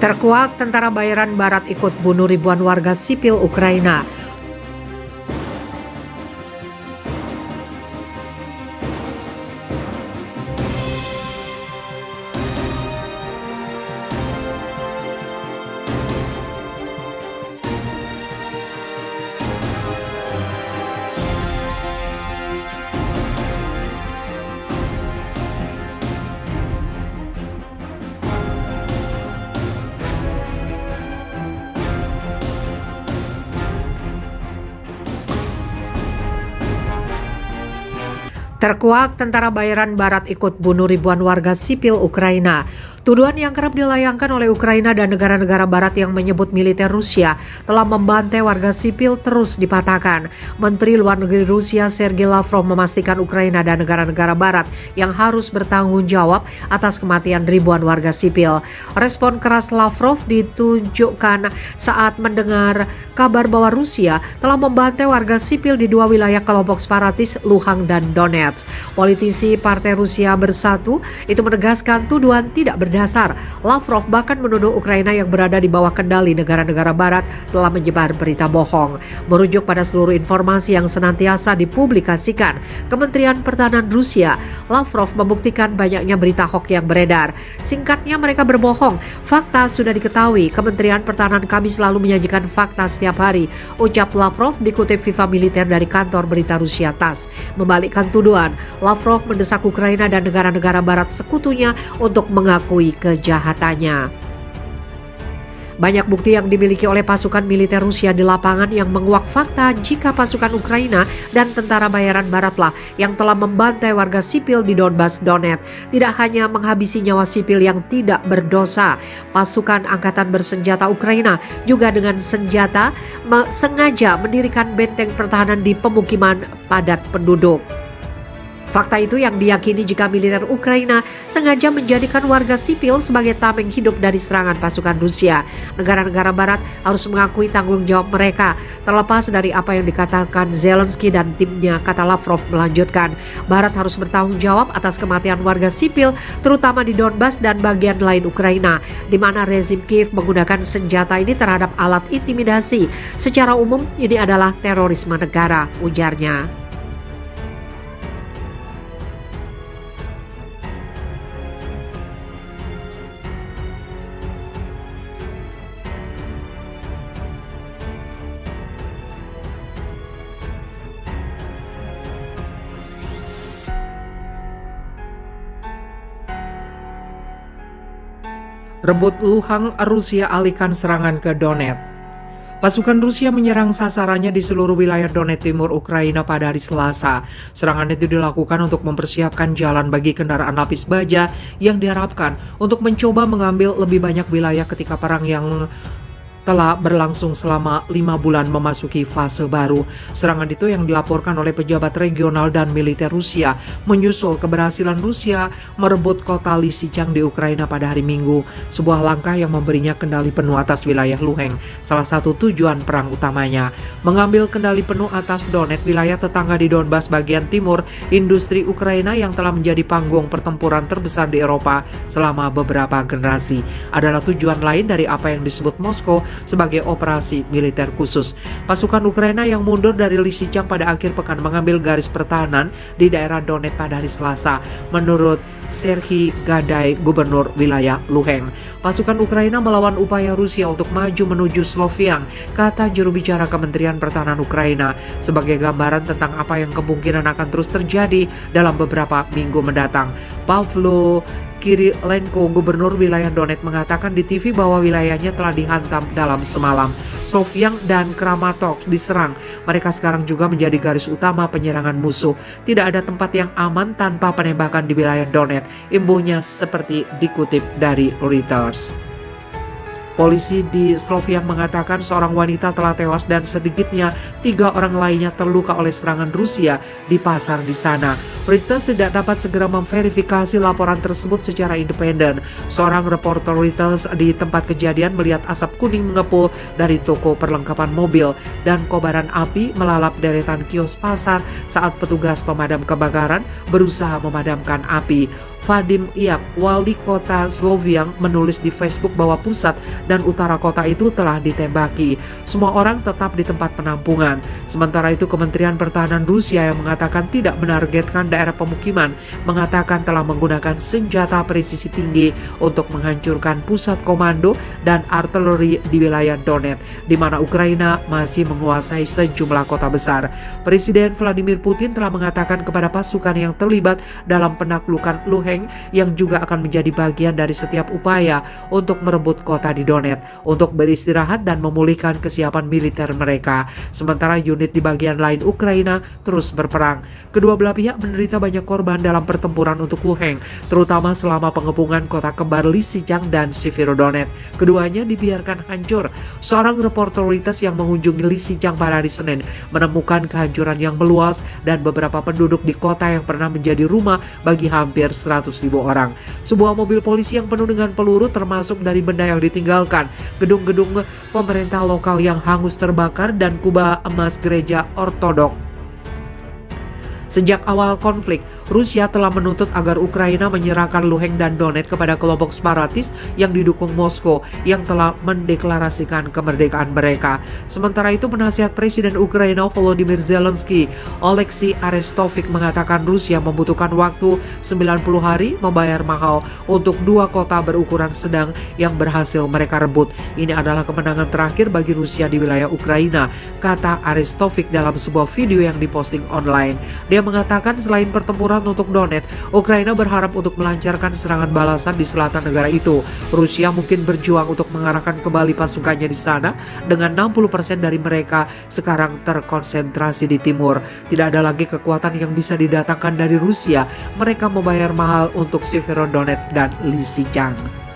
Terkuak tentara bayaran Barat ikut bunuh ribuan warga sipil Ukraina. Terkuak tentara bayaran Barat ikut bunuh ribuan warga sipil Ukraina. Tuduhan yang kerap dilayangkan oleh Ukraina dan negara-negara Barat yang menyebut militer Rusia telah membantai warga sipil terus dipatahkan. Menteri Luar Negeri Rusia Sergei Lavrov memastikan Ukraina dan negara-negara Barat yang harus bertanggung jawab atas kematian ribuan warga sipil. Respon keras Lavrov ditunjukkan saat mendengar kabar bahwa Rusia telah membantai warga sipil di dua wilayah kelompok separatis Luhansk dan Donetsk. Politisi Partai Rusia Bersatu itu menegaskan tuduhan tidak berdasar. Lavrov bahkan menuduh Ukraina yang berada di bawah kendali negara-negara Barat telah menyebar berita bohong. Merujuk pada seluruh informasi yang senantiasa dipublikasikan Kementerian Pertahanan Rusia, Lavrov membuktikan banyaknya berita hoax yang beredar. Singkatnya, mereka berbohong. Fakta sudah diketahui. Kementerian Pertahanan kami selalu menyajikan fakta setiap hari, ucap Lavrov dikutip Viva Militer dari kantor berita Rusia TASS. Membalikkan tuduhan, Lavrov mendesak Ukraina dan negara-negara Barat sekutunya untuk mengakui kejahatannya. Banyak bukti yang dimiliki oleh pasukan militer Rusia di lapangan yang menguak fakta jika pasukan Ukraina dan tentara bayaran Baratlah yang telah membantai warga sipil di Donbas, Donetsk. Tidak hanya menghabisi nyawa sipil yang tidak berdosa, pasukan angkatan bersenjata Ukraina juga dengan senjata sengaja mendirikan benteng pertahanan di pemukiman padat penduduk. Fakta itu yang diyakini jika militer Ukraina sengaja menjadikan warga sipil sebagai tameng hidup dari serangan pasukan Rusia. Negara-negara Barat harus mengakui tanggung jawab mereka. Terlepas dari apa yang dikatakan Zelensky dan timnya, kata Lavrov melanjutkan, Barat harus bertanggung jawab atas kematian warga sipil, terutama di Donbas dan bagian lain Ukraina, di mana rezim Kiev menggunakan senjata ini terhadap alat intimidasi. Secara umum, ini adalah terorisme negara, ujarnya. Rebut Luhansk, Rusia alihkan serangan ke Donetsk. Pasukan Rusia menyerang sasarannya di seluruh wilayah Donetsk timur Ukraina pada hari Selasa. Serangan itu dilakukan untuk mempersiapkan jalan bagi kendaraan lapis baja yang diharapkan untuk mencoba mengambil lebih banyak wilayah ketika perang yang telah berlangsung selama 5 bulan memasuki fase baru. Serangan itu yang dilaporkan oleh pejabat regional dan militer Rusia menyusul keberhasilan Rusia merebut kota Lysychansk di Ukraina pada hari Minggu, sebuah langkah yang memberinya kendali penuh atas wilayah Luhansk, salah satu tujuan perang utamanya. Mengambil kendali penuh atas Donetsk, wilayah tetangga di Donbas bagian timur, industri Ukraina yang telah menjadi panggung pertempuran terbesar di Eropa selama beberapa generasi, adalah tujuan lain dari apa yang disebut Moskow sebagai operasi militer khusus. Pasukan Ukraina yang mundur dari Lysychansk pada akhir pekan mengambil garis pertahanan di daerah Donetsk pada hari Selasa, menurut Serhiy Gadai, gubernur wilayah Luhansk. Pasukan Ukraina melawan upaya Rusia untuk maju menuju Sloviansk, kata juru bicara Kementerian Pertahanan Ukraina, sebagai gambaran tentang apa yang kemungkinan akan terus terjadi dalam beberapa minggu mendatang. Pavlo Kirilenko, gubernur wilayah Donetsk, mengatakan di TV bahwa wilayahnya telah dihantam dalam semalam. Sloviansk dan Kramatorsk diserang. Mereka sekarang juga menjadi garis utama penyerangan musuh. Tidak ada tempat yang aman tanpa penembakan di wilayah Donetsk, imbuhnya seperti dikutip dari Reuters. Polisi di Sloviansk mengatakan seorang wanita telah tewas dan sedikitnya 3 orang lainnya terluka oleh serangan Rusia di pasar di sana. Reuters tidak dapat segera memverifikasi laporan tersebut secara independen. Seorang reporter Reuters di tempat kejadian melihat asap kuning mengepul dari toko perlengkapan mobil dan kobaran api melalap deretan kios pasar saat petugas pemadam kebakaran berusaha memadamkan api. Vadim Iap, wali kota Sloviansk, menulis di Facebook bahwa pusat dan utara kota itu telah ditembaki. Semua orang tetap di tempat penampungan. Sementara itu Kementerian Pertahanan Rusia yang mengatakan tidak menargetkan daerah pemukiman mengatakan telah menggunakan senjata presisi tinggi untuk menghancurkan pusat komando dan artileri di wilayah Donetsk, di mana Ukraina masih menguasai sejumlah kota besar. Presiden Vladimir Putin telah mengatakan kepada pasukan yang terlibat dalam penaklukan Luhansk yang juga akan menjadi bagian dari setiap upaya untuk merebut kota di Donetsk untuk beristirahat dan memulihkan kesiapan militer mereka. Sementara unit di bagian lain Ukraina terus berperang. Kedua belah pihak menderita banyak korban dalam pertempuran untuk Luhansk, terutama selama pengepungan kota kembar Lysychansk dan Severodonetsk. Keduanya dibiarkan hancur. Seorang reporter Reuters yang mengunjungi Lysychansk pada hari Senin menemukan kehancuran yang meluas dan beberapa penduduk di kota yang pernah menjadi rumah bagi hampir 100.000 orang. Sebuah mobil polisi yang penuh dengan peluru termasuk dari benda yang ditinggalkan, gedung-gedung pemerintah lokal yang hangus terbakar, dan kubah emas gereja ortodok. Sejak awal konflik, Rusia telah menuntut agar Ukraina menyerahkan Luhansk dan Donetsk kepada kelompok separatis yang didukung Moskow yang telah mendeklarasikan kemerdekaan mereka. Sementara itu, penasihat Presiden Ukraina Volodymyr Zelensky, Oleksiy Arestovych, mengatakan Rusia membutuhkan waktu 90 hari membayar mahal untuk dua kota berukuran sedang yang berhasil mereka rebut. Ini adalah kemenangan terakhir bagi Rusia di wilayah Ukraina, kata Arestovych dalam sebuah video yang diposting online. Dia mengatakan selain pertempuran untuk Donetsk, Ukraina berharap untuk melancarkan serangan balasan di selatan negara itu. Rusia mungkin berjuang untuk mengarahkan kembali pasukannya di sana, dengan 60% dari mereka sekarang terkonsentrasi di timur. Tidak ada lagi kekuatan yang bisa didatangkan dari Rusia. Mereka membayar mahal untuk Severodonetsk dan Lysychansk.